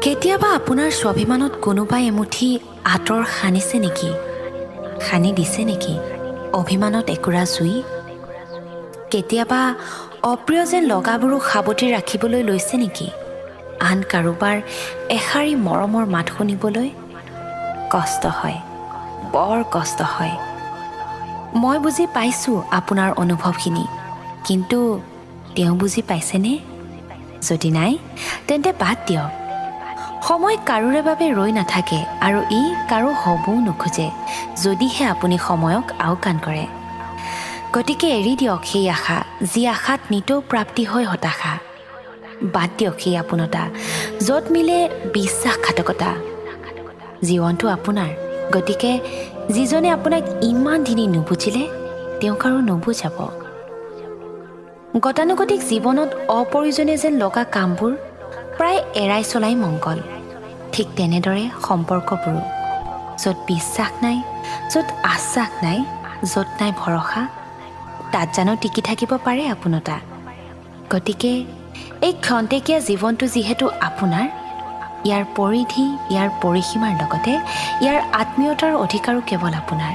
কেতিয়াবা আপোনাৰ স্বাভিমানত কোনোবাই এমুঠি আঁতৰ সানিছে নেকি? সানি দিছে নেকি অভিমানত একুৰা জুই? কেতিয়াবা অপ্ৰিয় যেন লগাবোৰো সাৱটি ৰাখিবলৈ লৈছে নেকি আন কাৰোবাৰ এষাৰি মৰমৰ মাত শুনিবলৈ? কষ্ট হয়, বৰ কষ্ট হয়। মই বুজি পাইছোঁ আপোনাৰ অনুভৱখিনি, কিন্তু তেওঁ বুজি পাইছেনে? যদি নাই তেন্তে বাদ দিয়ক। সময় কাৰোৰে বাবে ৰৈ নাথাকে আৰু ই কাৰো হ'বও নোখোজে যদিহে আপুনি সময়ক আওকাণ কৰে। গতিকে এৰি দিয়ক সেই আশা, যি আশাত নিতৌ প্ৰাপ্তি হয় হতাশা। বাদ দিয়ক সেই আপোনতা, য'ত মিলে বিশ্বাসঘাতকতা। জীৱনটো আপোনাৰ, গতিকে যিজনে আপোনাক ইমান দিনে নুবুজিলে তেওঁক আৰু নুবুজাব। গতানুগতিক জীৱনত অপ্ৰয়োজনীয় যেন লগা কামবোৰ প্ৰায় এৰাই চলাই মংগল। ঠিক তেনেদৰে সম্পৰ্কবোৰো, য'ত বিশ্বাস নাই, য'ত আশ্বাস নাই, য'ত নাই ভৰসা, তাত জানো টিকি থাকিব পাৰে আপোনতা? গতিকে এই ক্ষন্তেকীয়া জীৱনটো যিহেতু আপোনাৰ, ইয়াৰ পৰিধি, ইয়াৰ পৰিসীমাৰ লগতে ইয়াৰ আত্মীয়তাৰ অধিকাৰো কেৱল আপোনাৰ।